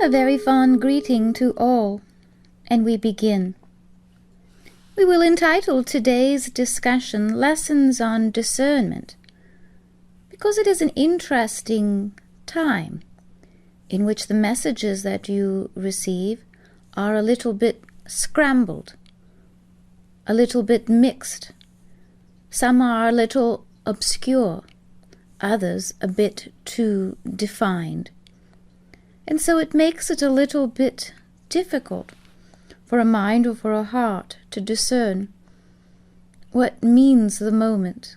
A very fond greeting to all, and we begin. We will entitle today's discussion Lessons on Discernment, because it is an interesting time in which the messages that you receive are a little bit scrambled, a little bit mixed. Some are a little obscure, others a bit too defined. And so it makes it a little bit difficult for a mind or for a heart to discern what means the moment,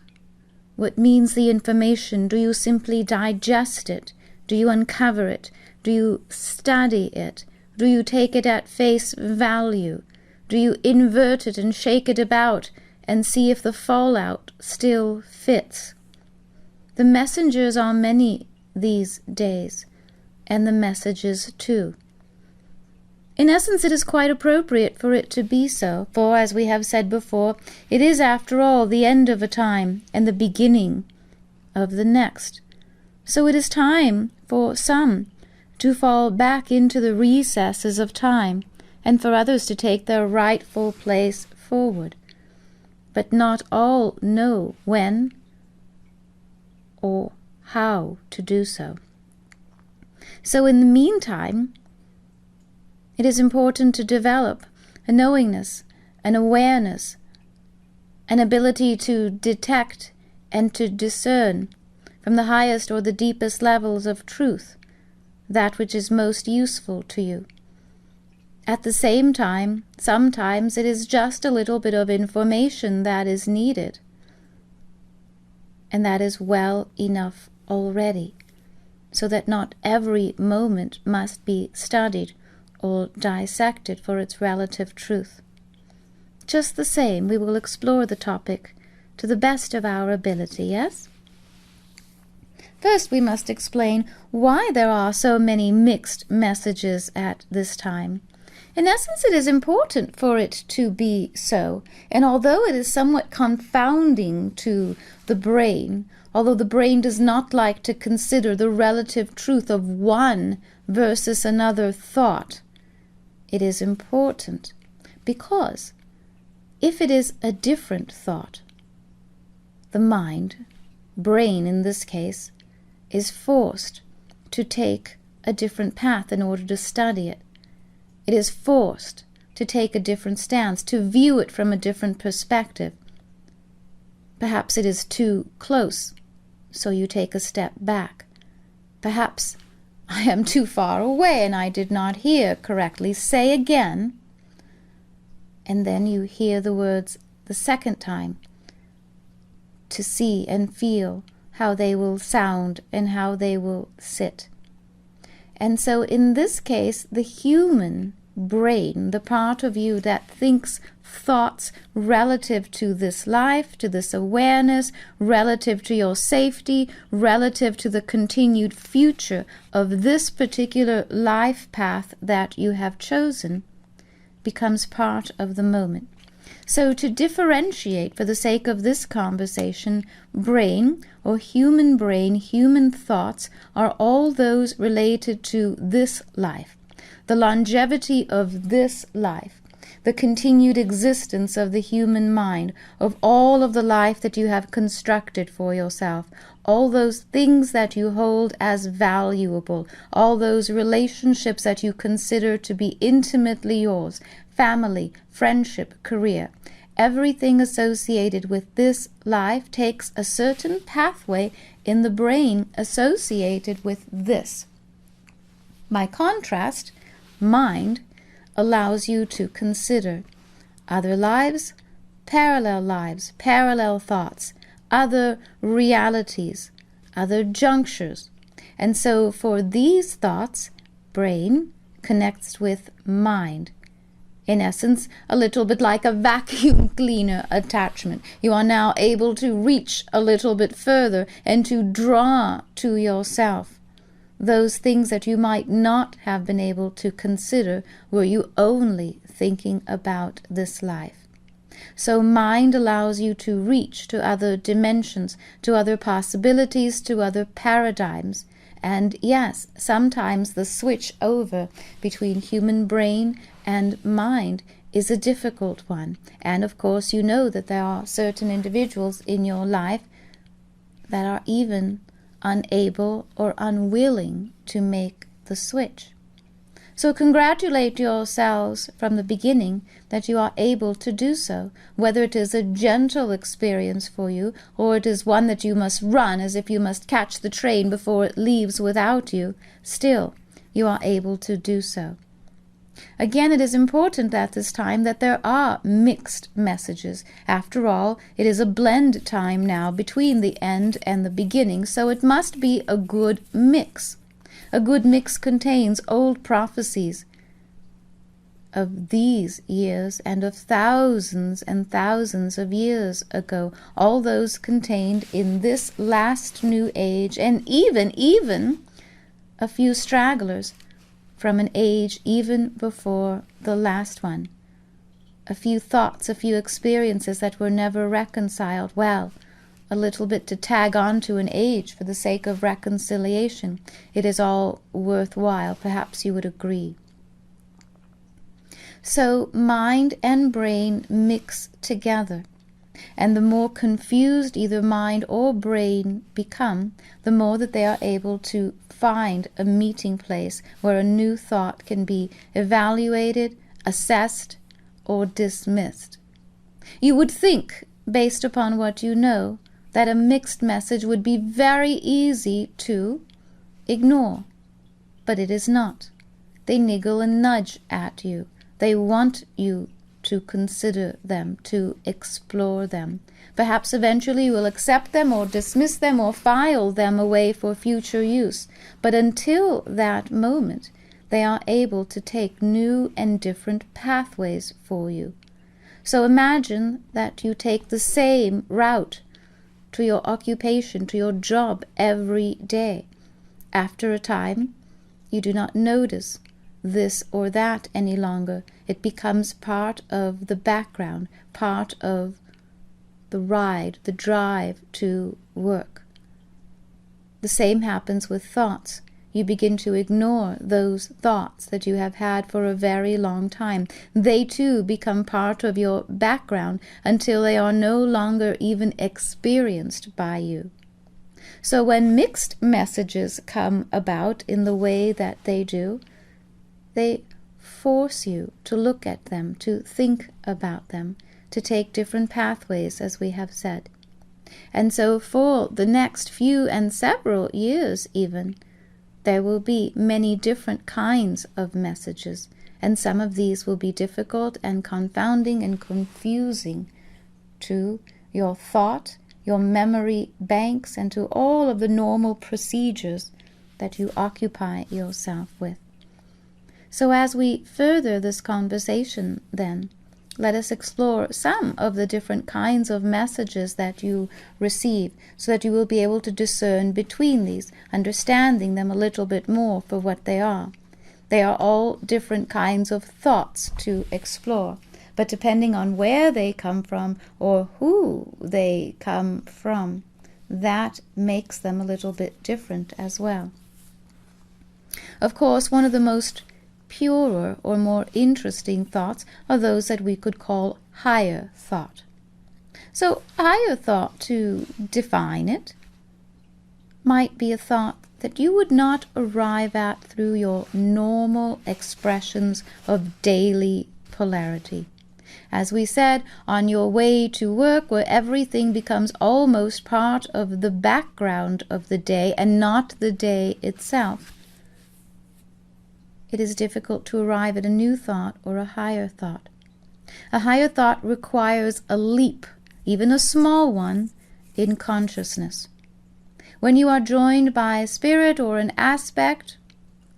what means the information. Do you simply digest it? Do you uncover it? Do you study it? Do you take it at face value? Do you invert it and shake it about and see if the fallout still fits? The messengers are many these days, and the messages too. In essence, it is quite appropriate for it to be so, for, as we have said before, it is, after all, the end of a time and the beginning of the next. So it is time for some to fall back into the recesses of time, and for others to take their rightful place forward. But not all know when or how to do so. So in the meantime, it is important to develop a knowingness, an awareness, an ability to detect and to discern from the highest or the deepest levels of truth that which is most useful to you. At the same time, sometimes it is just a little bit of information that is needed, and that is well enough already, so that not every moment must be studied or dissected for its relative truth. Just the same, we will explore the topic to the best of our ability, yes? First, we must explain why there are so many mixed messages at this time. In essence, it is important for it to be so, and although it is somewhat confounding to the brain, although the brain does not like to consider the relative truth of one versus another thought, it is important, because if it is a different thought, the mind, brain in this case, is forced to take a different path in order to study it. It is forced to take a different stance, to view it from a different perspective. Perhaps it is too close, so you take a step back. Perhaps I am too far away and I did not hear correctly. Say again. And then you hear the words the second time to see and feel how they will sound and how they will sit. And so in this case, the human brain, the part of you that thinks thoughts relative to this life, to this awareness, relative to your safety, relative to the continued future of this particular life path that you have chosen, becomes part of the moment. So to differentiate, for the sake of this conversation, brain or human brain, human thoughts are all those related to this life, the longevity of this life, the continued existence of the human mind, of all of the life that you have constructed for yourself, all those things that you hold as valuable, all those relationships that you consider to be intimately yours, family, friendship, career. Everything associated with this life takes a certain pathway in the brain associated with this. By contrast, mind allows you to consider other lives, parallel thoughts, other realities, other junctures. And so for these thoughts, brain connects with mind. In essence, a little bit like a vacuum cleaner attachment. You are now able to reach a little bit further and to draw to yourself those things that you might not have been able to consider were you only thinking about this life. So mind allows you to reach to other dimensions, to other possibilities, to other paradigms, And yes, sometimes the switch over between human brain and mind is a difficult one. And of course, you know that there are certain individuals in your life that are even unable or unwilling to make the switch. So congratulate yourselves from the beginning that you are able to do so, whether it is a gentle experience for you, or it is one that you must run as if you must catch the train before it leaves without you. Still, you are able to do so. Again, it is important at this time that there are mixed messages. After all, it is a blend time now between the end and the beginning, so it must be a good mix. A good mix contains old prophecies of these years and of thousands and thousands of years ago, all those contained in this last new age, and even a few stragglers from an age even before the last one. A few thoughts, a few experiences that were never reconciled. Well, a little bit to tag on to an age for the sake of reconciliation. It is all worthwhile, perhaps you would agree. So mind and brain mix together, and the more confused either mind or brain become, the more that they are able to find a meeting place where a new thought can be evaluated, assessed, or dismissed. You would think, based upon what you know, that a mixed message would be very easy to ignore. But it is not. They niggle and nudge at you. They want you to consider them, to explore them. Perhaps eventually you will accept them or dismiss them or file them away for future use. But until that moment, they are able to take new and different pathways for you. So imagine that you take the same route to your occupation, to your job every day. After a time, you do not notice this or that any longer. It becomes part of the background, part of the ride, the drive to work. The same happens with thoughts. You begin to ignore those thoughts that you have had for a very long time. They too become part of your background until they are no longer even experienced by you. So when mixed messages come about in the way that they do, they force you to look at them, to think about them, to take different pathways, as we have said. And so for the next few and several years even, there will be many different kinds of messages, and some of these will be difficult and confounding and confusing to your thought, your memory banks, and to all of the normal procedures that you occupy yourself with. So as we further this conversation, then, let us explore some of the different kinds of messages that you receive, so that you will be able to discern between these, understanding them a little bit more for what they are. They are all different kinds of thoughts to explore, but depending on where they come from or who they come from, that makes them a little bit different as well. Of course, one of the most purer or more interesting thoughts are those that we could call higher thought. So higher thought, to define it, might be a thought that you would not arrive at through your normal expressions of daily polarity. As we said, on your way to work, where everything becomes almost part of the background of the day and not the day itself, it is difficult to arrive at a new thought or a higher thought. A higher thought requires a leap, even a small one, in consciousness. When you are joined by spirit or an aspect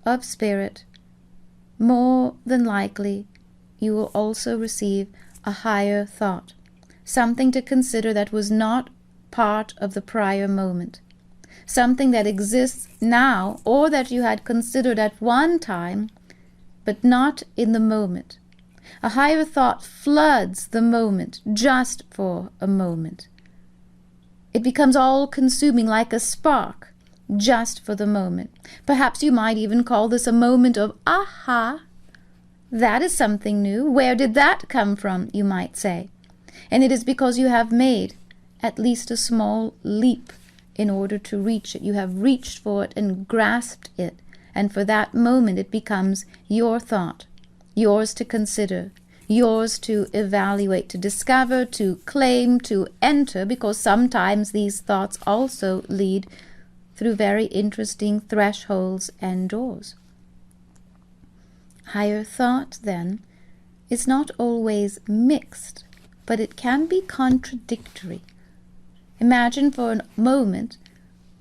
of spirit, more than likely you will also receive a higher thought, something to consider that was not part of the prior moment, something that exists now or that you had considered at one time, but not in the moment. A higher thought floods the moment just for a moment. It becomes all-consuming, like a spark just for the moment. Perhaps you might even call this a moment of aha. That is something new. Where did that come from, you might say? And it is because you have made at least a small leap in order to reach it. You have reached for it and grasped it. And for that moment it becomes your thought, yours to consider, yours to evaluate, to discover, to claim, to enter, because sometimes these thoughts also lead through very interesting thresholds and doors. Higher thought, then, is not always mixed, but it can be contradictory. Imagine for a moment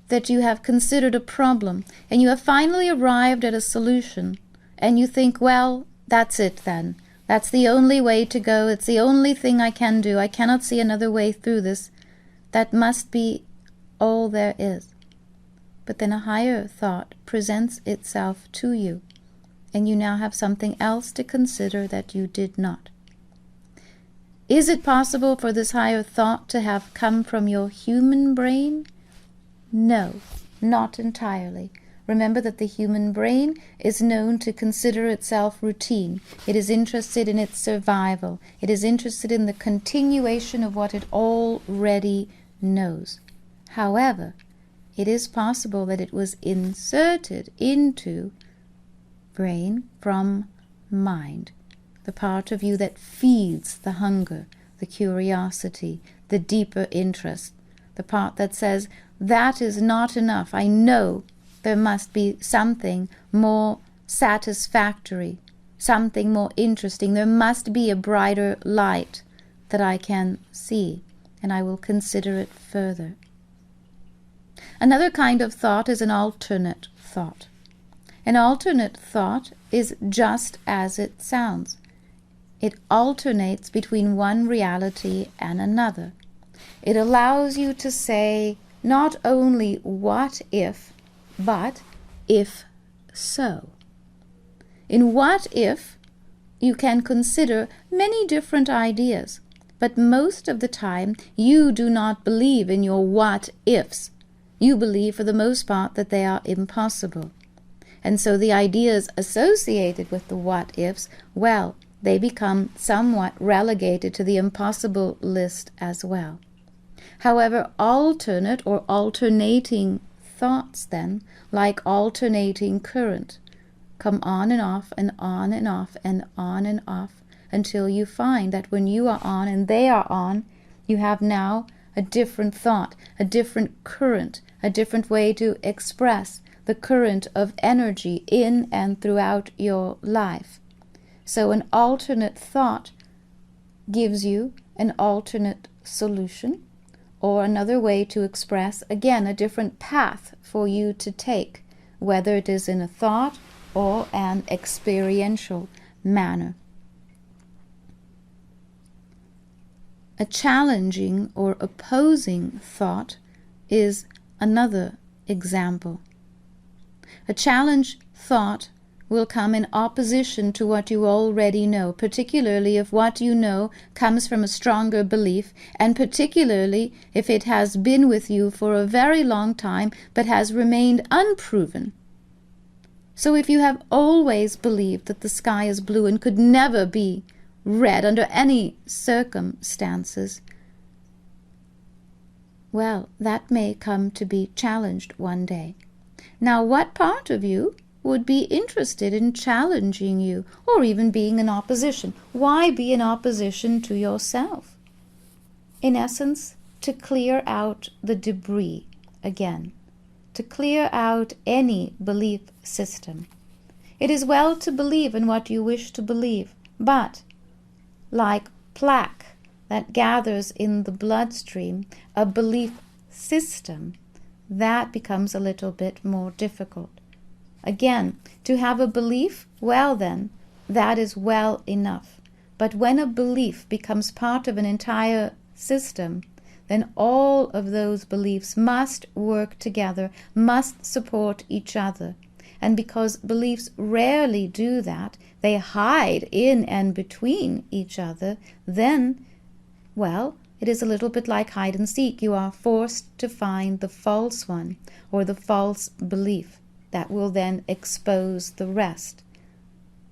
that you have considered a problem and you have finally arrived at a solution, and you think, well, that's it then. That's the only way to go. It's the only thing I can do. I cannot see another way through this. That must be all there is. But then a higher thought presents itself to you, and you now have something else to consider that you did not. Is it possible for this higher thought to have come from your human brain? No, not entirely. Remember that the human brain is known to consider itself routine. It is interested in its survival. It is interested in the continuation of what it already knows. However, it is possible that it was inserted into brain from mind, the part of you that feeds the hunger, the curiosity, the deeper interest, the part that says, that is not enough. I know there must be something more satisfactory, something more interesting. There must be a brighter light that I can see, and I will consider it further. Another kind of thought is an alternate thought. An alternate thought is just as it sounds. It alternates between one reality and another. It allows you to say not only what if, but if so. In what if, you can consider many different ideas, but most of the time you do not believe in your what ifs. You believe for the most part that they are impossible. And so the ideas associated with the what ifs, well, they become somewhat relegated to the impossible list as well. However, alternate or alternating thoughts then, like alternating current, come on and off and on and off and on and off until you find that when you are on and they are on, you have now a different thought, a different current, a different way to express the current of energy in and throughout your life. So an alternate thought gives you an alternate solution, or another way to express, again, a different path for you to take, whether it is in a thought or an experiential manner. A challenging or opposing thought is another example. A challenge thought will come in opposition to what you already know, particularly if what you know comes from a stronger belief, and particularly if it has been with you for a very long time but has remained unproven. So if you have always believed that the sky is blue and could never be red under any circumstances, well, that may come to be challenged one day. Now, what part of you would be interested in challenging you, or even being in opposition? Why be in opposition to yourself? In essence, to clear out the debris again, to clear out any belief system. It is well to believe in what you wish to believe, but like plaque that gathers in the bloodstream, a belief system, that becomes a little bit more difficult. Again, to have a belief, well then, that is well enough. But when a belief becomes part of an entire system, then all of those beliefs must work together, must support each other. And because beliefs rarely do that, they hide in and between each other, then, well, it is a little bit like hide and seek. You are forced to find the false one or the false belief that will then expose the rest.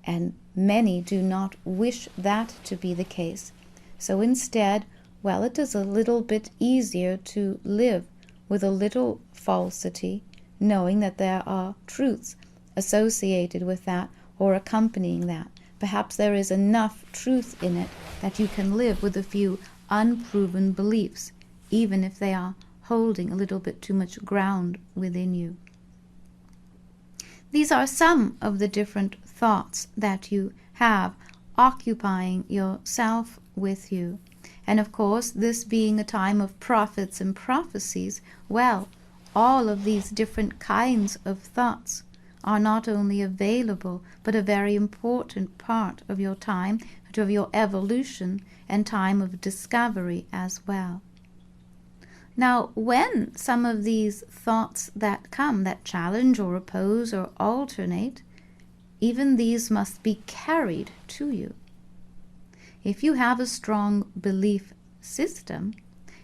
And many do not wish that to be the case. So instead, well, it is a little bit easier to live with a little falsity, knowing that there are truths associated with that or accompanying that. Perhaps there is enough truth in it that you can live with a few unproven beliefs, even if they are holding a little bit too much ground within you. These are some of the different thoughts that you have occupying yourself with you. And of course, this being a time of prophets and prophecies, well, all of these different kinds of thoughts are not only available, but a very important part of your time, of your evolution, and time of discovery as well. Now, when some of these thoughts that come, that challenge or oppose or alternate, even these must be carried to you. If you have a strong belief system,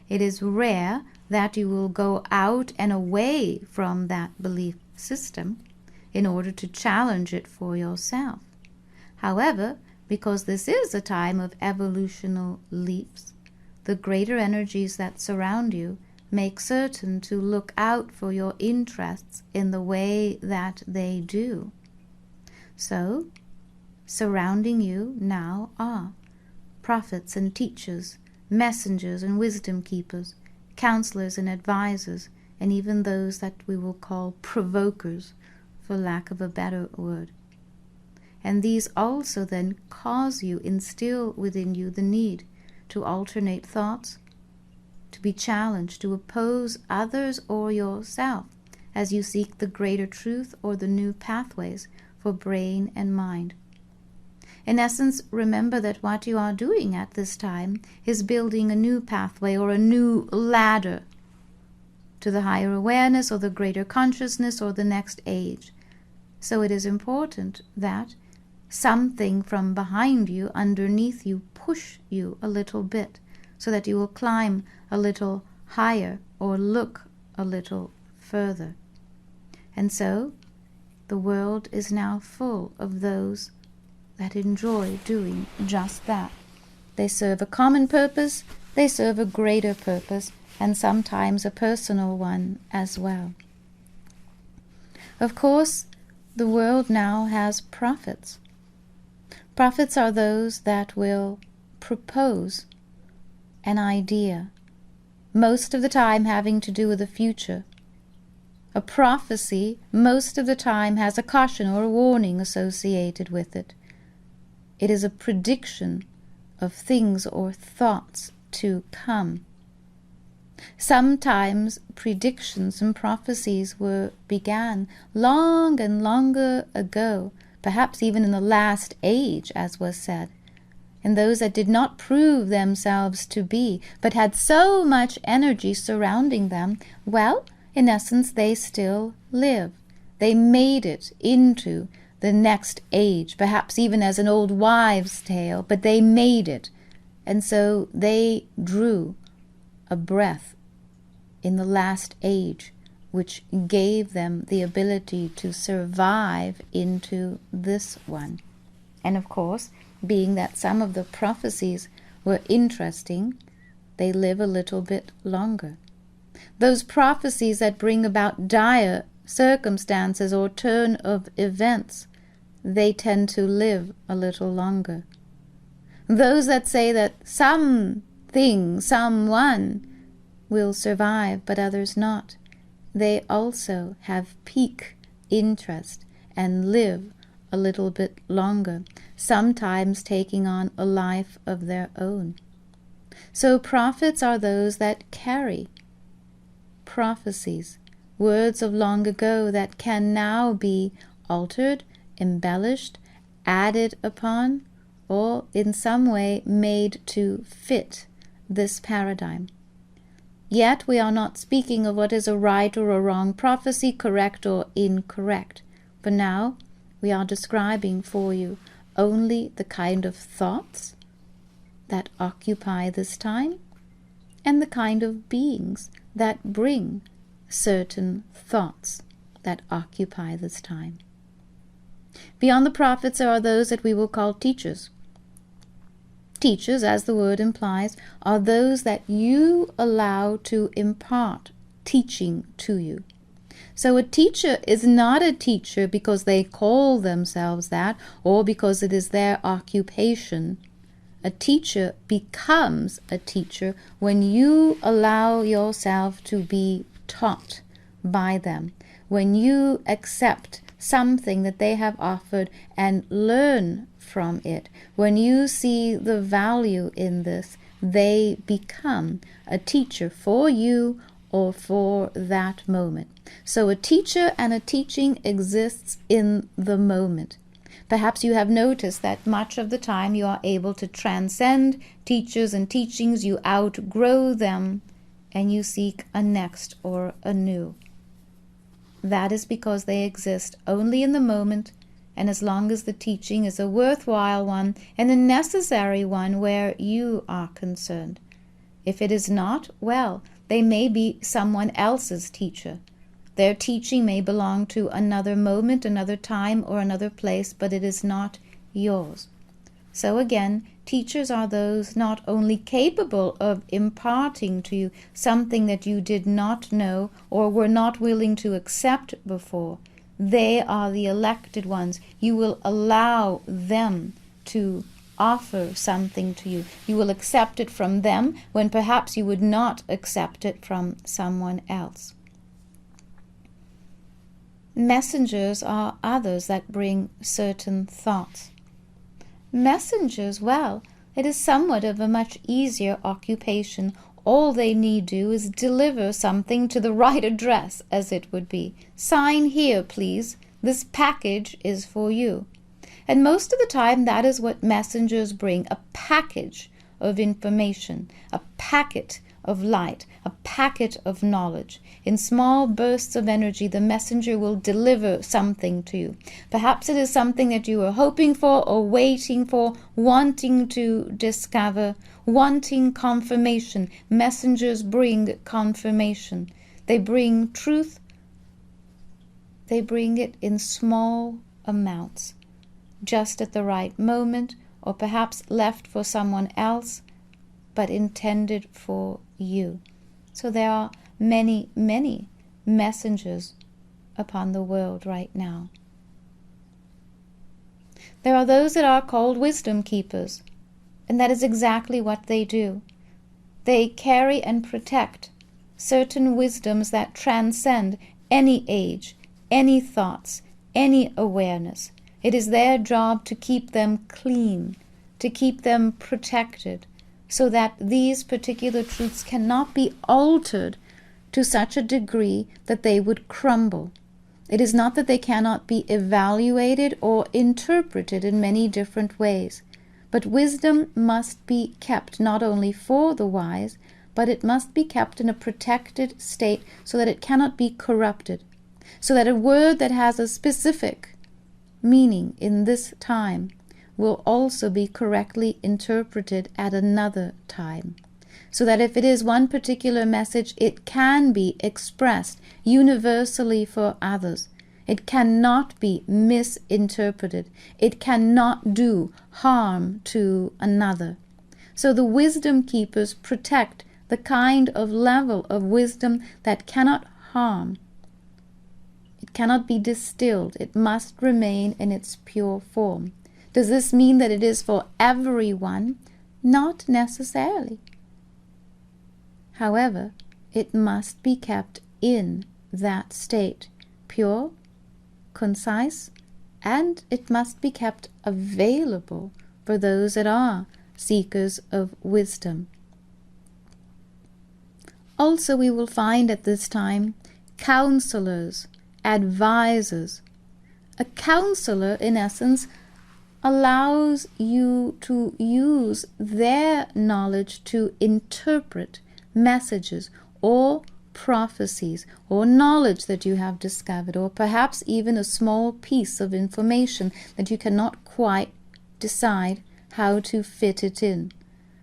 it is rare that you will go out and away from that belief system in order to challenge it for yourself. However, because this is a time of evolutional leaps, the greater energies that surround you make certain to look out for your interests in the way that they do. So, surrounding you now are prophets and teachers, messengers and wisdom keepers, counselors and advisors, and even those that we will call provokers, for lack of a better word. And these also then cause you, instill within you the need to alternate thoughts, to be challenged, to oppose others or yourself as you seek the greater truth or the new pathways for brain and mind. In essence, remember that what you are doing at this time is building a new pathway or a new ladder to the higher awareness or the greater consciousness or the next age. So it is important that something from behind you, underneath you, push you a little bit so that you will climb a little higher or look a little further. And so the world is now full of those that enjoy doing just that. They serve a common purpose, they serve a greater purpose, and sometimes a personal one as well. Of course, the world now has prophets. Prophets are those that will propose an idea, most of the time having to do with the future. A prophecy most of the time has a caution or a warning associated with it. It is a prediction of things or thoughts to come. Sometimes predictions and prophecies began long and longer ago, perhaps even in the last age, as was said. And those that did not prove themselves to be, but had so much energy surrounding them, well, in essence, they still live. They made it into the next age, perhaps even as an old wives' tale, but they made it. And so they drew a breath in the last age, which gave them the ability to survive into this one. And of course, being that some of the prophecies were interesting, they live a little bit longer. Those prophecies that bring about dire circumstances or turn of events, they tend to live a little longer. Those that say that something, someone will survive, but others not, they also have peak interest and live a little bit longer, sometimes taking on a life of their own. So prophets are those that carry prophecies, words of long ago that can now be altered, embellished, added upon, or in some way made to fit this paradigm. Yet we are not speaking of what is a right or a wrong prophecy, correct or incorrect. For now, we are describing for you only the kind of thoughts that occupy this time and the kind of beings that bring certain thoughts that occupy this time. Beyond the prophets, there are those that we will call teachers. Teachers, as the word implies, are those that you allow to impart teaching to you. So a teacher is not a teacher because they call themselves that or because it is their occupation. A teacher becomes a teacher when you allow yourself to be taught by them, when you accept something that they have offered and learn from it. When you see the value in this, they become a teacher for you or for that moment. So a teacher and a teaching exists in the moment. Perhaps you have noticed that much of the time you are able to transcend teachers and teachings, you outgrow them, and you seek a next or a new. That is because they exist only in the moment, and as long as the teaching is a worthwhile one and a necessary one where you are concerned. If it is not, well, they may be someone else's teacher. Their teaching may belong to another moment, another time, or another place, but it is not yours. So again, teachers are those not only capable of imparting to you something that you did not know or were not willing to accept before. They are the elected ones. You will allow them to offer something to you. You will accept it from them when perhaps you would not accept it from someone else. Messengers are others that bring certain thoughts. Messengers, well, it is somewhat of a much easier occupation. All they need do is deliver something to the right address, as it would be. Sign here, please. This package is for you. And most of the time that is what messengers bring, a package of information, a packet of light, a packet of knowledge. In small bursts of energy, the messenger will deliver something to you. Perhaps it is something that you are hoping for or waiting for, wanting to discover, wanting confirmation. Messengers bring confirmation. They bring truth. They bring it in small amounts, just at the right moment, or perhaps left for someone else, but intended for you. So there are many, many messengers upon the world right now. There are those that are called wisdom keepers, and that is exactly what they do. They carry and protect certain wisdoms that transcend any age, any thoughts, any awareness. It is their job to keep them clean, to keep them protected, so that these particular truths cannot be altered to such a degree that they would crumble. It is not that they cannot be evaluated or interpreted in many different ways, but wisdom must be kept not only for the wise, but it must be kept in a protected state so that it cannot be corrupted, so that a word that has a specific meaning in this time will also be correctly interpreted at another time, so that if it is one particular message, it can be expressed universally for others. It cannot be misinterpreted. It cannot do harm to another. So the wisdom keepers protect the kind of level of wisdom that cannot harm. It cannot be distilled. It must remain in its pure form. Does this mean that it is for everyone? Not necessarily. However, it must be kept in that state, pure, concise, and it must be kept available for those that are seekers of wisdom. Also, we will find at this time counselors, advisors. A counselor, in essence, allows you to use their knowledge to interpret messages or prophecies or knowledge that you have discovered, or perhaps even a small piece of information that you cannot quite decide how to fit it in.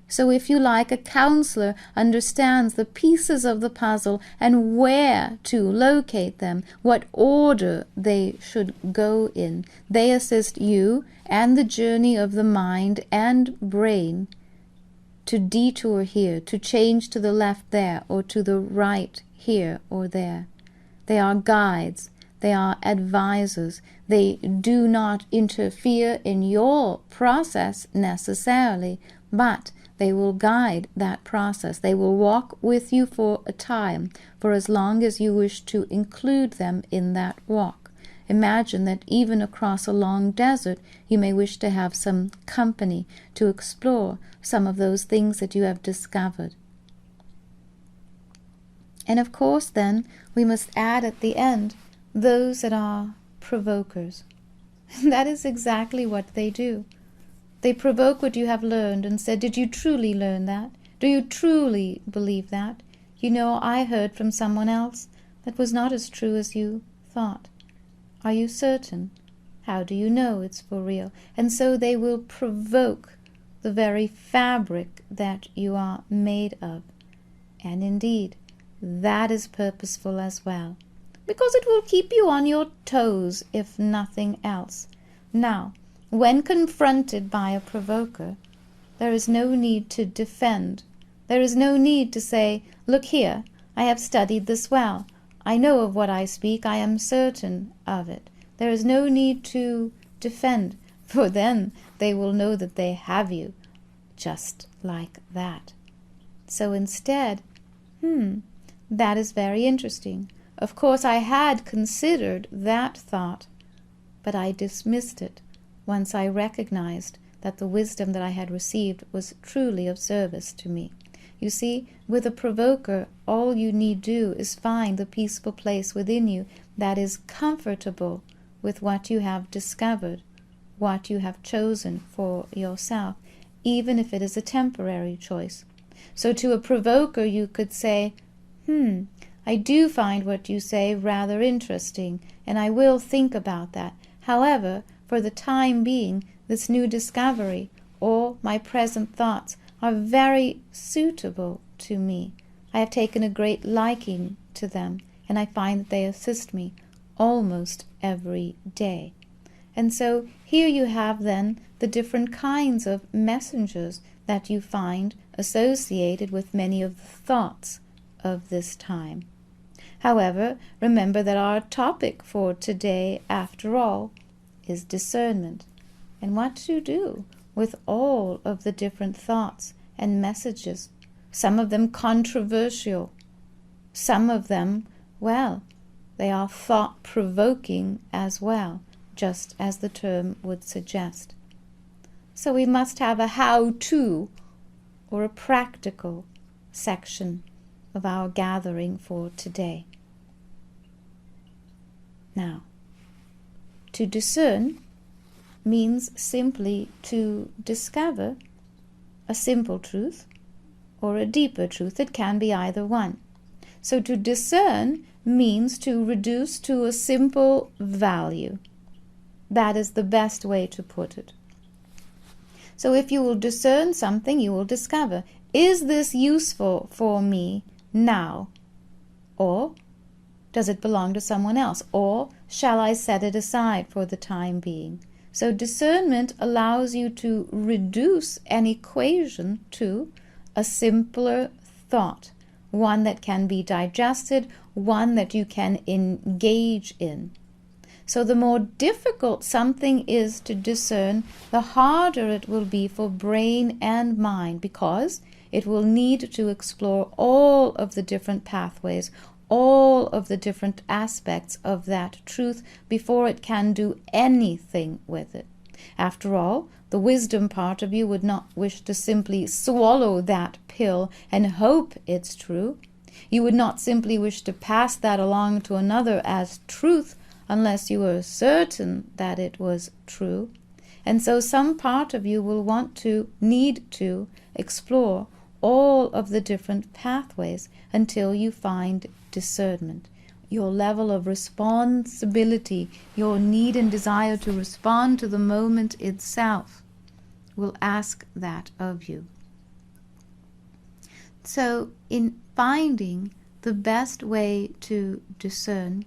So if you like, a counselor understands the pieces of the puzzle and where to locate them, what order they should go in. They assist you and the journey of the mind and brain to detour here, to change to the left there, or to the right here or there. They are guides. They are advisors. They do not interfere in your process necessarily, but they will guide that process. They will walk with you for a time, for as long as you wish to include them in that walk. Imagine that even across a long desert, you may wish to have some company to explore some of those things that you have discovered. And of course, then, we must add at the end those that are provokers. That is exactly what they do. They provoke what you have learned and said, did you truly learn that? Do you truly believe that? You know, I heard from someone else that was not as true as you thought. Are you certain? How do you know it's for real? And so they will provoke the very fabric that you are made of. And indeed, that is purposeful as well, because it will keep you on your toes, if nothing else. Now, when confronted by a provoker, there is no need to defend. There is no need to say, look here, I have studied this well. I know of what I speak. I am certain of it. There is no need to defend, for then they will know that they have you, just like that. So instead, that is very interesting. Of course, I had considered that thought, but I dismissed it once I recognized that the wisdom that I had received was truly of service to me. You see, with a provoker, all you need do is find the peaceful place within you that is comfortable with what you have discovered, what you have chosen for yourself, even if it is a temporary choice. So to a provoker you could say, I do find what you say rather interesting, and I will think about that. However, for the time being, this new discovery, or my present thoughts, are very suitable to me. I have taken a great liking to them, and I find that they assist me almost every day. And so here you have then the different kinds of messengers that you find associated with many of the thoughts of this time. However, remember that our topic for today, after all, is discernment, and what to do with all of the different thoughts and messages, some of them controversial, some of them, well, they are thought-provoking as well, just as the term would suggest. So we must have a how-to, or a practical section of our gathering for today. Now, to discern means simply to discover a simple truth or a deeper truth. It can be either one. So to discern means to reduce to a simple value. That is the best way to put it. So if you will discern something, you will discover, is this useful for me now? Or does it belong to someone else? Or shall I set it aside for the time being? So discernment allows you to reduce an equation to a simpler thought, one that can be digested, one that you can engage in. So the more difficult something is to discern, the harder it will be for brain and mind, because it will need to explore all of the different pathways, all of the different aspects of that truth before it can do anything with it. After all, the wisdom part of you would not wish to simply swallow that pill and hope it's true. You would not simply wish to pass that along to another as truth unless you were certain that it was true. And so some part of you will need to explore all of the different pathways until you find discernment. Your level of responsibility, your need and desire to respond to the moment itself will ask that of you. So in finding the best way to discern,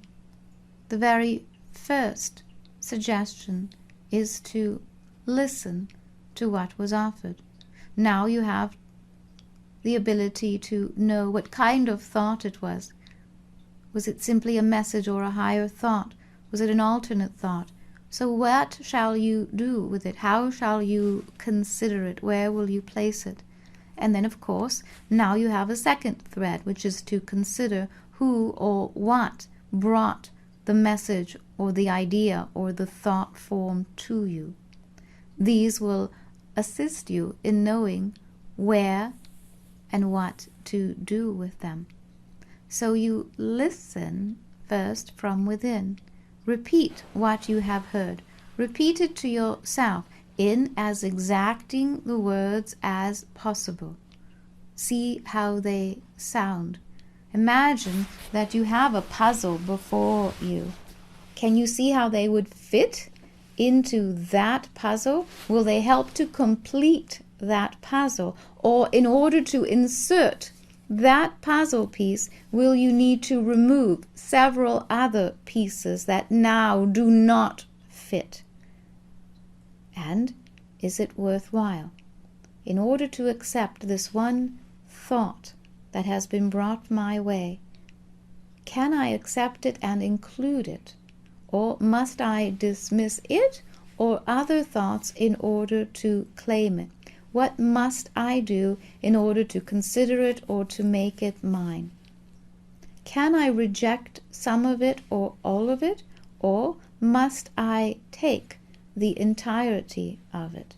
the very first suggestion is to listen to what was offered. Now you have the ability to know what kind of thought it was. Was it simply a message or a higher thought? Was it an alternate thought? So what shall you do with it? How shall you consider it? Where will you place it? And then, of course, now you have a second thread, which is to consider who or what brought the message or the idea or the thought form to you. These will assist you in knowing where and what to do with them. So you listen first from within. Repeat what you have heard. Repeat it to yourself in as exacting the words as possible. See how they sound. Imagine that you have a puzzle before you. Can you see how they would fit into that puzzle? Will they help to complete that puzzle? Or in order to insert that puzzle piece, will you need to remove several other pieces that now do not fit? And is it worthwhile? In order to accept this one thought that has been brought my way, can I accept it and include it? Or must I dismiss it or other thoughts in order to claim it? What must I do in order to consider it or to make it mine? Can I reject some of it or all of it? Or must I take the entirety of it?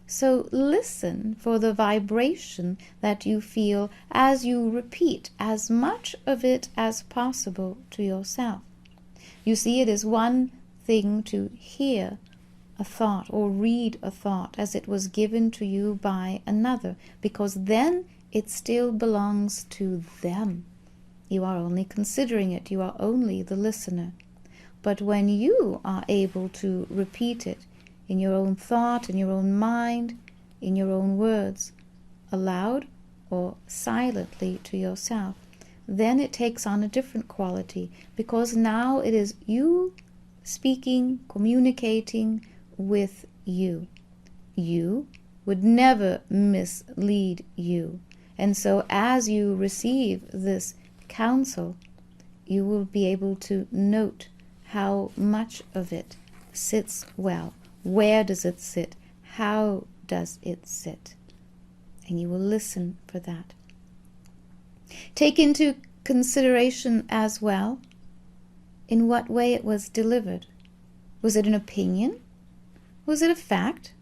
So listen for the vibration that you feel as you repeat as much of it as possible to yourself. You see, it is one thing to hear a thought or read a thought as it was given to you by another, because then it still belongs to them. You are only considering it, you are only the listener. But when you are able to repeat it in your own thought, in your own mind, in your own words, aloud or silently to yourself, then it takes on a different quality, because now it is you speaking, communicating with you. You would never mislead you. And so as you receive this counsel, you will be able to note how much of it sits well. Where does it sit? How does it sit? And you will listen for that. Take into consideration as well in what way it was delivered. Was it an opinion? Was it a fact?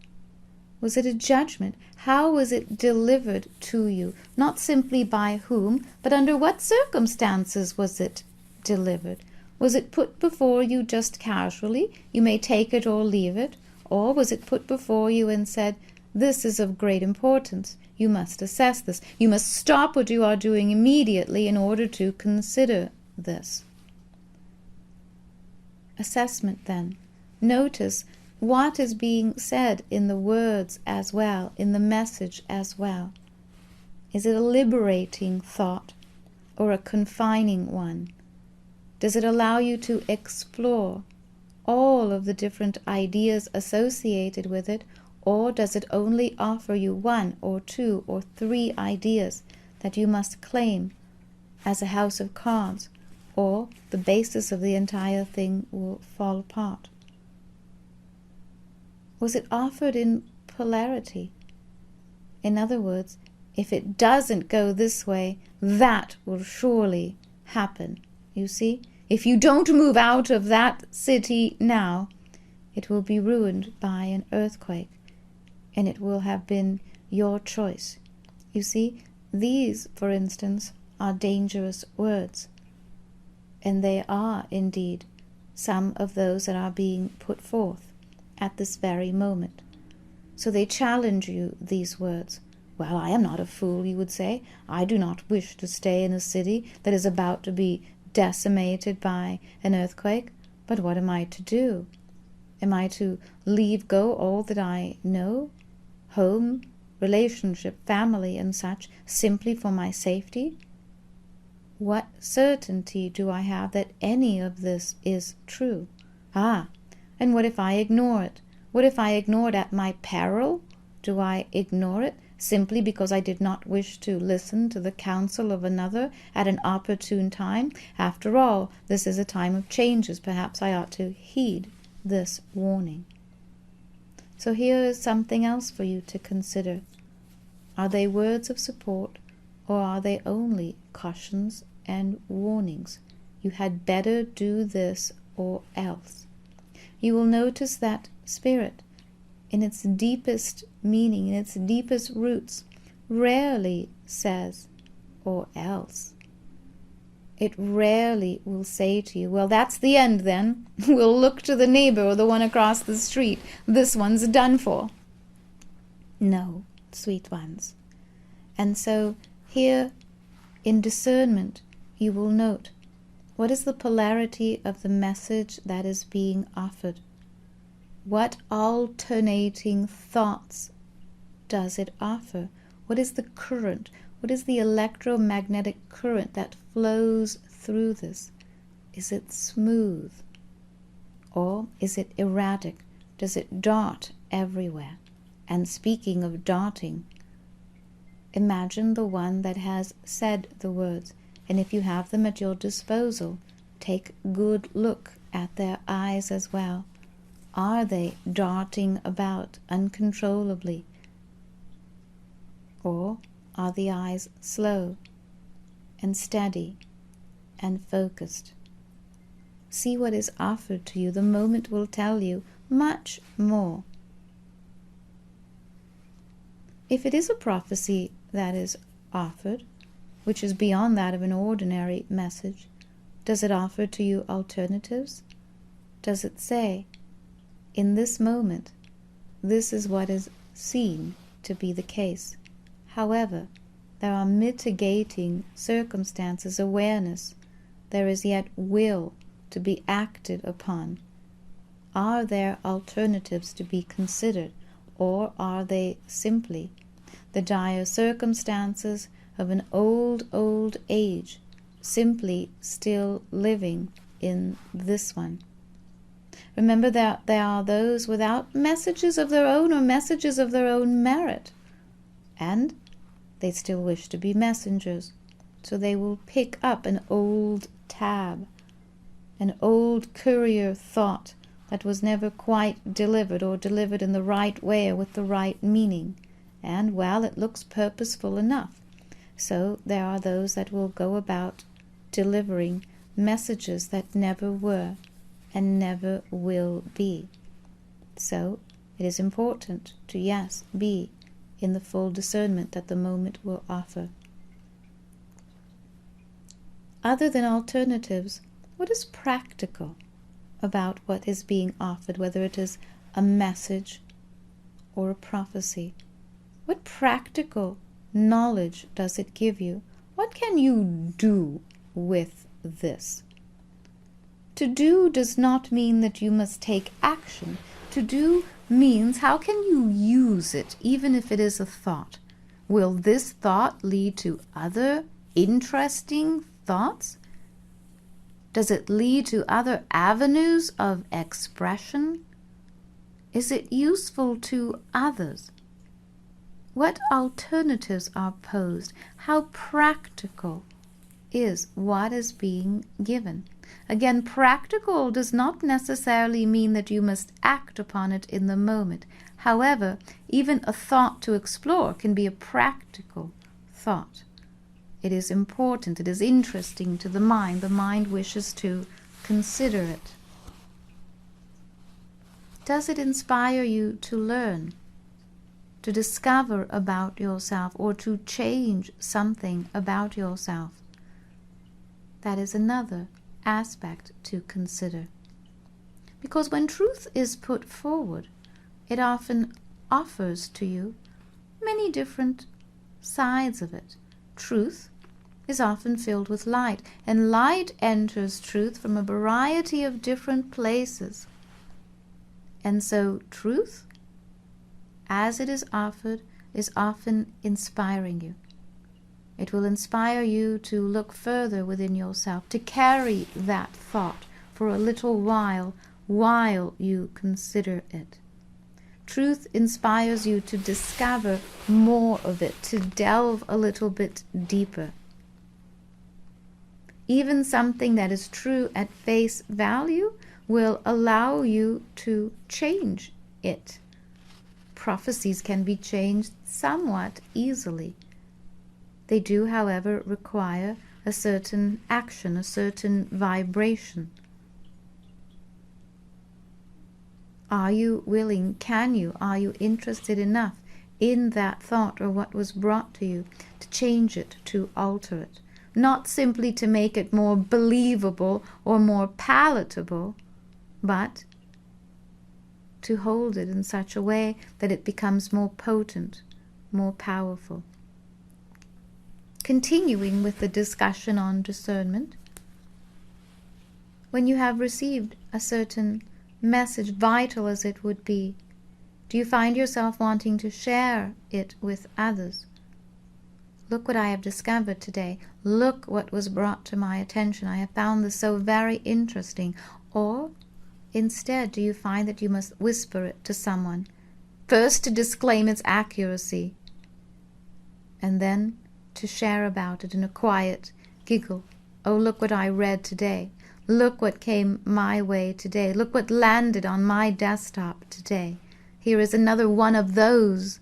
Was it a judgment? How was it delivered to you? Not simply by whom, but under what circumstances was it delivered? Was it put before you just casually? You may take it or leave it. Or was it put before you and said, this is of great importance. You must assess this. You must stop what you are doing immediately in order to consider this. Assessment then. Notice what is being said in the words as well, in the message as well. Is it a liberating thought or a confining one? Does it allow you to explore all of the different ideas associated with it, or does it only offer you one or two or three ideas that you must claim as a house of cards, or the basis of the entire thing will fall apart? Was it offered in polarity? In other words, if it doesn't go this way, that will surely happen. You see? If you don't move out of that city now, it will be ruined by an earthquake, and it will have been your choice. You see, these, for instance, are dangerous words, and they are indeed some of those that are being put forth at this very moment. So they challenge you, these words. Well, I am not a fool, you would say. I do not wish to stay in a city that is about to be decimated by an earthquake. But what am I to do? Am I to leave go all that I know? Home, relationship, family, and such, simply for my safety? What certainty do I have that any of this is true? And what if I ignore it? What if I ignore it at my peril? Do I ignore it simply because I did not wish to listen to the counsel of another at an opportune time? After all, this is a time of changes. Perhaps I ought to heed this warning. So here is something else for you to consider. Are they words of support, or are they only cautions and warnings? You had better do this or else. You will notice that spirit, in its deepest meaning, in its deepest roots, rarely says or else. It rarely will say to you, well, that's the end then. We'll look to the neighbor or the one across the street. This one's done for. No, sweet ones. And so here in discernment, you will note, what is the polarity of the message that is being offered? What alternating thoughts does it offer? What is the current? What is the electromagnetic current that flows through this? Is it smooth? Or is it erratic? Does it dart everywhere? And speaking of darting, imagine the one that has said the words, and if you have them at your disposal, take good look at their eyes as well. Are they darting about uncontrollably? Or are the eyes slow and steady and focused? See what is offered to you. The moment will tell you much more. If it is a prophecy that is offered, which is beyond that of an ordinary message, does it offer to you alternatives? Does it say, in this moment, this is what is seen to be the case. However, there are mitigating circumstances, awareness. There is yet will to be acted upon. Are there alternatives to be considered, or are they simply the dire circumstances of an old age, simply still living in this one? Remember that there are those without messages of their own or messages of their own merit, and they still wish to be messengers, so they will pick up an old tab, an old courier thought that was never quite delivered, or delivered in the right way or with the right meaning, and, well, it looks purposeful enough. So there are those that will go about delivering messages that never were and never will be. So it is important to, yes, be in the full discernment that the moment will offer. Other than alternatives, what is practical about what is being offered, whether it is a message or a prophecy? What practical knowledge does it give you? What can you do with this? To do does not mean that you must take action. To do means, how can you use it, even if it is a thought? Will this thought lead to other interesting thoughts? Does it lead to other avenues of expression? Is it useful to others? What alternatives are posed? How practical is what is being given? Again, practical does not necessarily mean that you must act upon it in the moment. However, even a thought to explore can be a practical thought. It is important, it is interesting to the mind. The mind wishes to consider it. Does it inspire you to learn, to discover about yourself, or to change something about yourself? That is another aspect to consider. Because when truth is put forward, it often offers to you many different sides of it. Truth is often filled with light, and light enters truth from a variety of different places. And so truth, as it is offered, is often inspiring you. It will inspire you to look further within yourself, to carry that thought for a little while you consider it. Truth inspires you to discover more of it, to delve a little bit deeper. Even something that is true at face value will allow you to change it. Prophecies can be changed somewhat easily. They do, however, require a certain action, a certain vibration. Are you willing, are you interested enough in that thought or what was brought to you to change it, to alter it? Not simply to make it more believable or more palatable, but to hold it in such a way that it becomes more potent, more powerful. Continuing with the discussion on discernment, when you have received a certain message, vital as it would be, do you find yourself wanting to share it with others? Look what I have discovered today. Look what was brought to my attention. I have found this so very interesting. Or instead, do you find that you must whisper it to someone, first to disclaim its accuracy, and then to share about it in a quiet giggle? Oh, look what I read today. Look what came my way today. Look what landed on my desktop today. Here is another one of those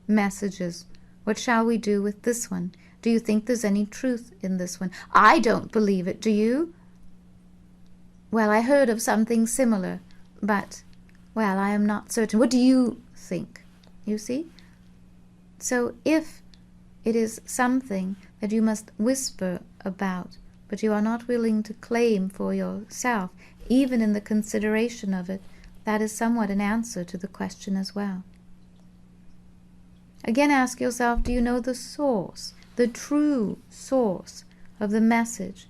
messages. What shall we do with this one? Do you think there's any truth in this one? I don't believe it, do you? Well, I heard of something similar, but, well, I am not certain. What do you think? You see? So if it is something that you must whisper about, but you are not willing to claim for yourself, even in the consideration of it, that is somewhat an answer to the question as well. Again, ask yourself, do you know the source, the true source of the message?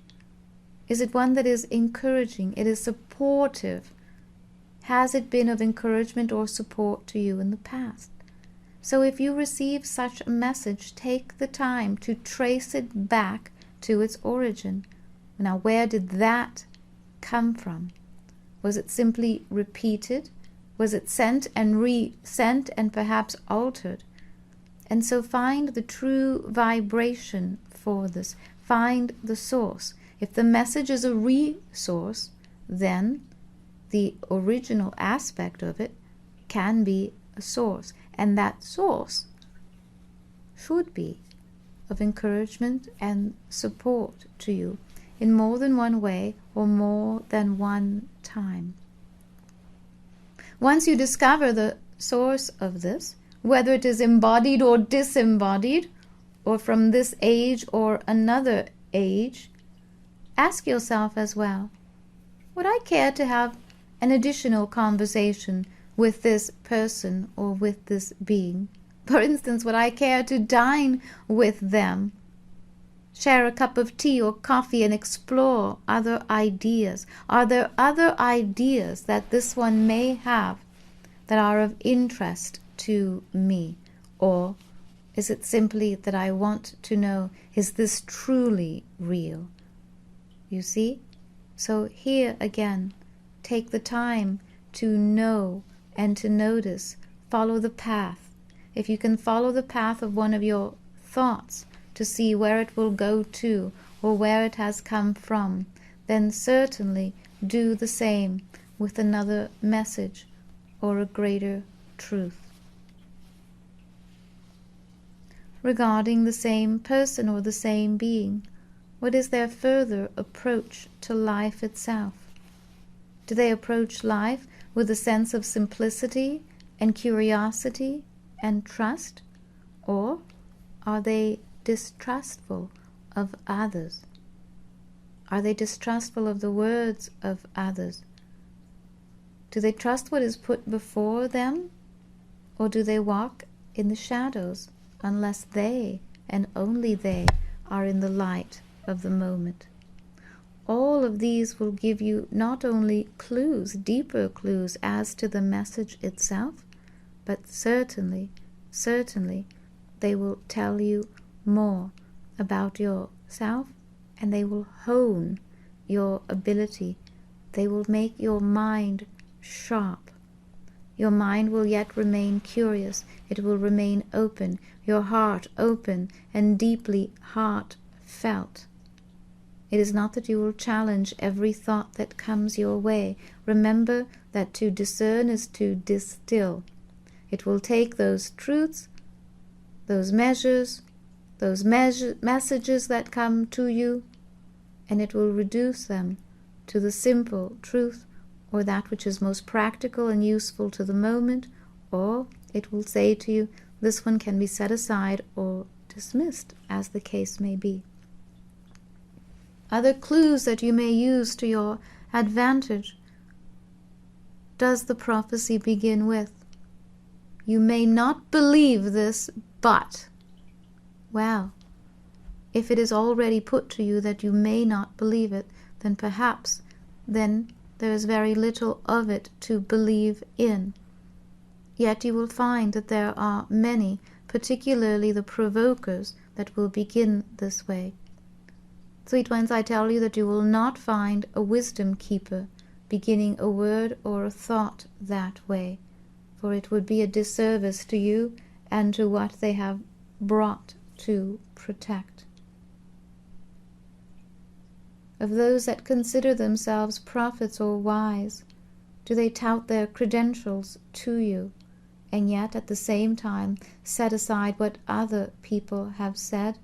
Is it one that is encouraging? It is supportive? Has it been of encouragement or support to you in the past? So if you receive such a message, take the time to trace it back to its origin. Now, where did that come from? Was it simply repeated? Was it sent and re-sent and perhaps altered? And so find the true vibration for this. Find the source. If the message is a resource, then the original aspect of it can be a source. And that source should be of encouragement and support to you in more than one way or more than one time. Once you discover the source of this, whether it is embodied or disembodied, or from this age or another age, ask yourself as well, would I care to have an additional conversation with this person or with this being? For instance, would I care to dine with them, share a cup of tea or coffee and explore other ideas? Are there other ideas that this one may have that are of interest to me? Or is it simply that I want to know, is this truly real? You see? So here again, take the time to know and to notice. Follow the path. If you can follow the path of one of your thoughts to see where it will go to or where it has come from, then certainly do the same with another message or a greater truth. Regarding the same person or the same being, what is their further approach to life itself? Do they approach life with a sense of simplicity and curiosity and trust? Or are they distrustful of others? Are they distrustful of the words of others? Do they trust what is put before them? Or do they walk in the shadows unless they, and only they, are in the light of the moment? All of these will give you not only clues, deeper clues as to the message itself, but certainly they will tell you more about yourself, and they will hone your ability. They will make your mind sharp. Your mind will yet remain curious. It will remain open, your heart open and deeply heartfelt. It is not that you will challenge every thought that comes your way. Remember that to discern is to distill. It will take those truths, those measures, those messages that come to you, and it will reduce them to the simple truth, or that which is most practical and useful to the moment, or it will say to you, this one can be set aside or dismissed, as the case may be. Other clues that you may use to your advantage. Does the prophecy begin with, you may not believe this, but... Well, if it is already put to you that you may not believe it, then perhaps there is very little of it to believe in. Yet you will find that there are many, particularly the provokers, that will begin this way. Sweet ones, I tell you that you will not find a wisdom keeper beginning a word or a thought that way, for it would be a disservice to you and to what they have brought to protect. Of those that consider themselves prophets or wise, do they tout their credentials to you, and yet at the same time set aside what other people have said?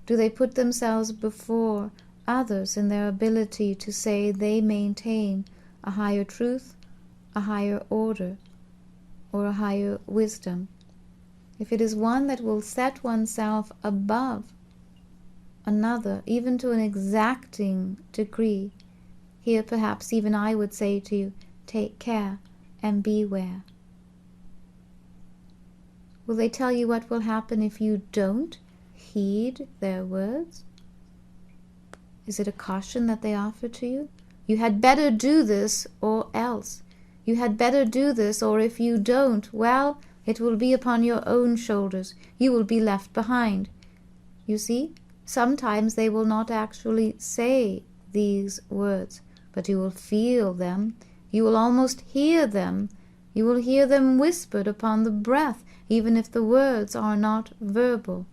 Do they put themselves before others in their ability to say they maintain a higher truth, a higher order, or a higher wisdom? If it is one that will set oneself above another, even to an exacting degree, here perhaps even I would say to you, take care and beware. Will they tell you what will happen if you don't heed their words? Is it a caution that they offer to you? You had better do this or else. You had better do this, or if you don't, well, it will be upon your own shoulders. You will be left behind. You see, sometimes they will not actually say these words, but you will feel them. You will almost hear them. You will hear them whispered upon the breath, even if the words are not verbal.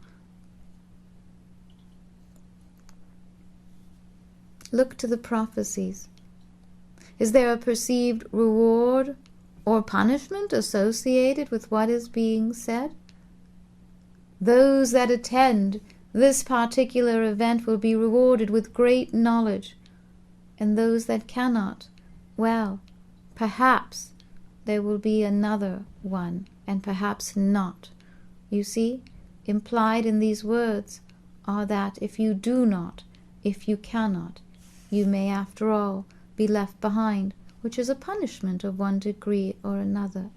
Look to the prophecies. Is there a perceived reward or punishment associated with what is being said? Those that attend this particular event will be rewarded with great knowledge, and those that cannot, well, perhaps there will be another one, and perhaps not. You see, implied in these words are that if you do not, if you cannot, you may after all be left behind, which is a punishment of one degree or another.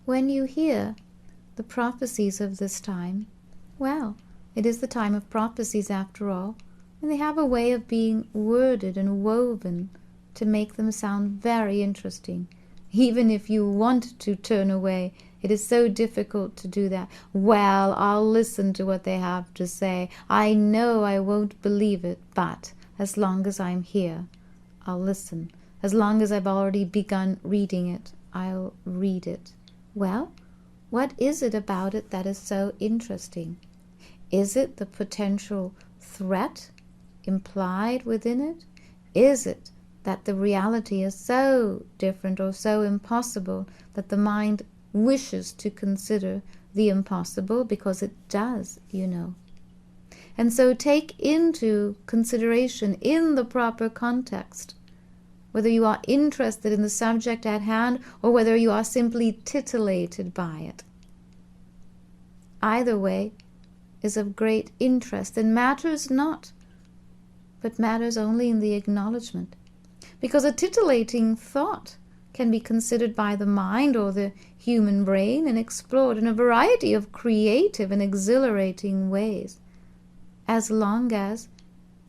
When you hear the prophecies of this time, well, it is the time of prophecies after all, and they have a way of being worded and woven to make them sound very interesting. Even if you want to turn away, it is so difficult to do that. Well, I'll listen to what they have to say. I know I won't believe it, but as long as I'm here, I'll listen. As long as I've already begun reading it, I'll read it. Well, what is it about it that is so interesting? Is it the potential threat implied within it? Is it that the reality is so different or so impossible that the mind wishes to consider the impossible, because it does, you know. And so take into consideration in the proper context, whether you are interested in the subject at hand or whether you are simply titillated by it. Either way is of great interest and matters not, but matters only in the acknowledgement. Because a titillating thought can be considered by the mind or the human brain and explored in a variety of creative and exhilarating ways, as long as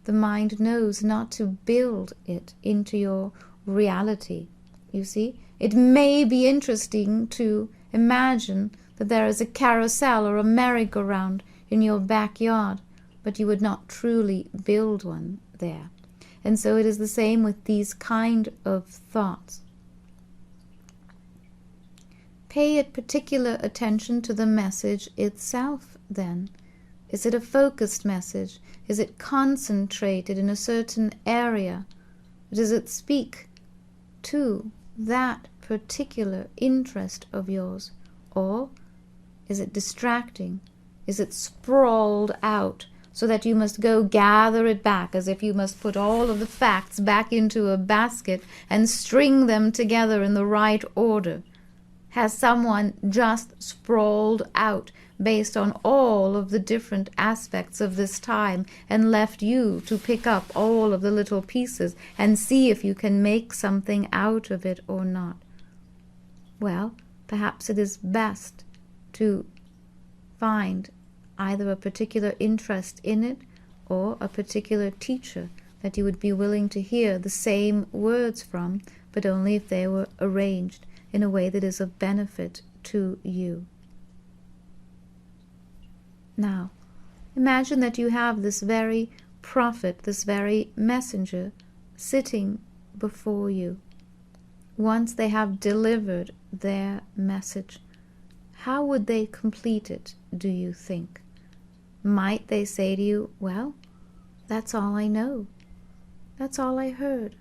the mind knows not to build it into your reality. You see, It may be interesting to imagine that there is a carousel or a merry-go-round in your backyard, but you would not truly build one there. And so it is the same with these kind of thoughts. Pay particular attention to the message itself then. Is it a focused message? Is it concentrated in a certain area? Does it speak to that particular interest of yours? Or is it distracting? Is it sprawled out so that you must go gather it back, as if you must put all of the facts back into a basket and string them together in the right order? Has someone just sprawled out based on all of the different aspects of this time and left you to pick up all of the little pieces and see if you can make something out of it or not? Well, perhaps it is best to find either a particular interest in it or a particular teacher that you would be willing to hear the same words from, but only if they were arranged in a way that is of benefit to you. Now, imagine that you have this very prophet, this very messenger, sitting before you. Once they have delivered their message, how would they complete it, do you think? Might they say to you, well, that's all I know. That's all I heard.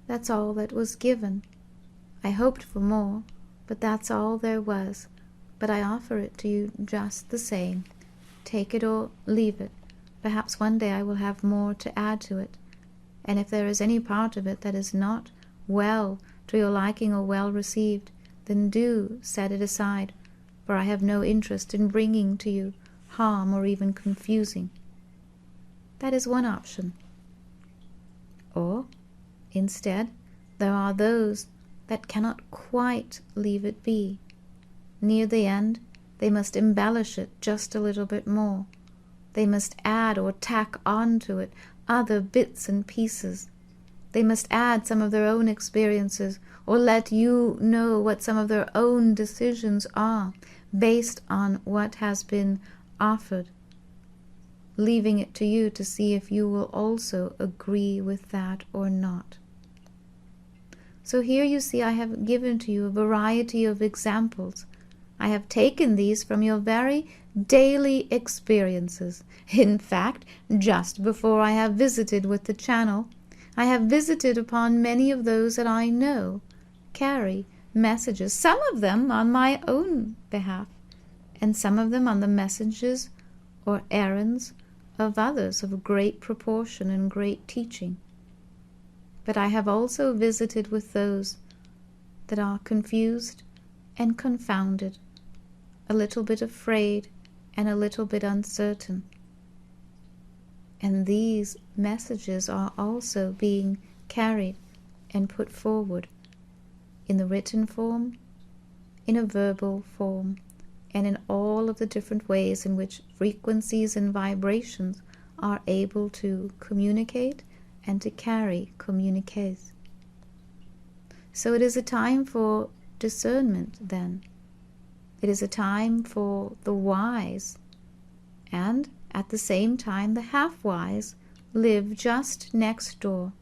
That's all that was given. I hoped for more, but that's all there was. But I offer it to you just the same. Take it or leave it. Perhaps one day I will have more to add to it. And if there is any part of it that is not well to your liking or well received, then do set it aside, for I have no interest in bringing to you harm or even confusing. That is one option. Or, instead, there are those that cannot quite leave it be. Near the end, they must embellish it just a little bit more. They must add or tack onto it other bits and pieces. They must add some of their own experiences or let you know what some of their own decisions are based on what has been offered, leaving it to you to see if you will also agree with that or not. So here you see I have given to you a variety of examples. I have taken these from your very daily experiences. In fact, just before I have visited with the channel, I have visited upon many of those that I know carry messages, some of them on my own behalf, and some of them on the messages or errands of others of great proportion and great teaching. But I have also visited with those that are confused and confounded, a little bit afraid and a little bit uncertain. And these messages are also being carried and put forward in the written form, in a verbal form, and in all of the different ways in which frequencies and vibrations are able to communicate and to carry communiques. So it is a time for discernment then. It is a time for the wise, and at the same time the half-wise live just next door.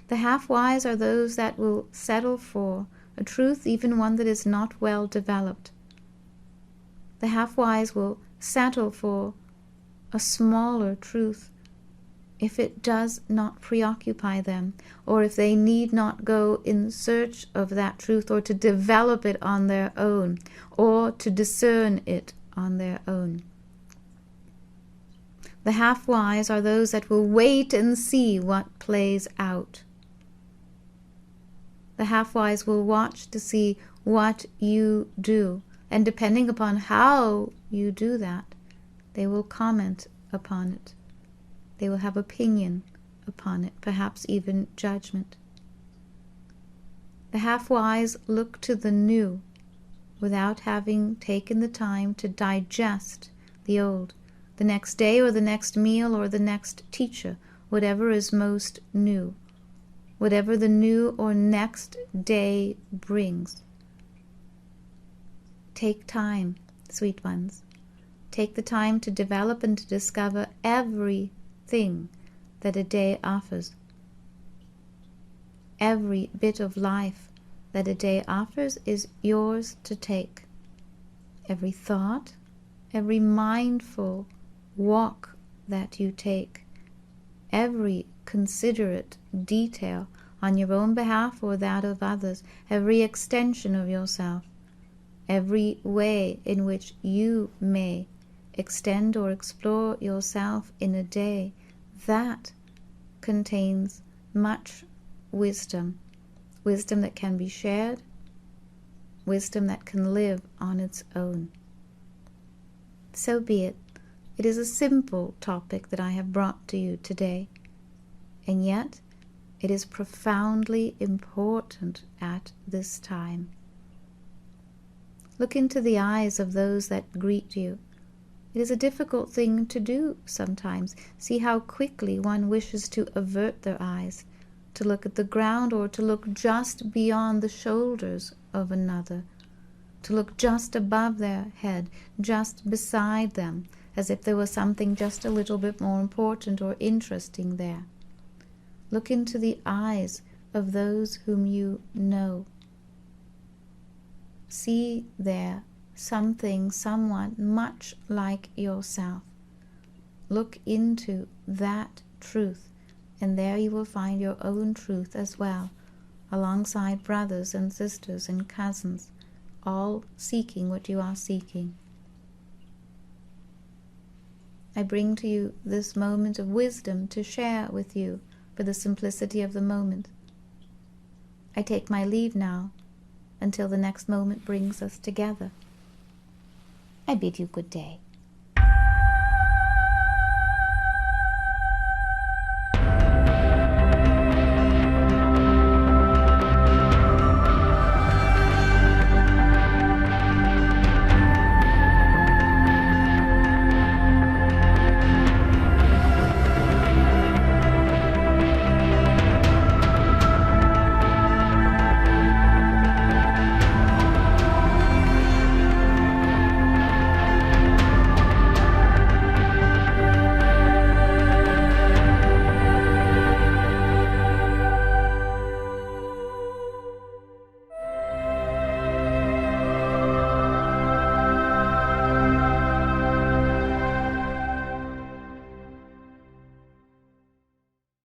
The half-wise are those that will settle for a truth, even one that is not well developed. The half-wise will settle for a smaller truth if it does not preoccupy them, or if they need not go in search of that truth, or to develop it on their own, or to discern it on their own. The half-wise are those that will wait and see what plays out. The half-wise will watch to see what you do, and depending upon how you do that, they will comment upon it. They will have opinion upon it, perhaps even judgment. The half-wise look to the new without having taken the time to digest the old, the next day or the next meal or the next teacher, whatever is most new. whatever the new or next day brings. Take time, sweet ones. Take the time to develop and to discover everything that a day offers. Every bit of life that a day offers is yours to take. Every thought, every mindful walk that you take, every considerate detail on your own behalf or that of others, every extension of yourself, every way in which you may extend or explore yourself in a day, that contains much wisdom. Wisdom that can be shared, wisdom that can live on its own. So be it. It is a simple topic that I have brought to you today, and yet it is profoundly important at this time. Look into the eyes of those that greet you. It is a difficult thing to do sometimes. See how quickly one wishes to avert their eyes, to look at the ground, or to look just beyond the shoulders of another, to look just above their head, just beside them, as if there was something just a little bit more important or interesting there. Look into the eyes of those whom you know. See there something, someone much like yourself. Look into that truth, and there you will find your own truth as well, alongside brothers and sisters and cousins, all seeking what you are seeking. I bring to you this moment of wisdom to share with you for the simplicity of the moment. I take my leave now, until the next moment brings us together. I bid you good day.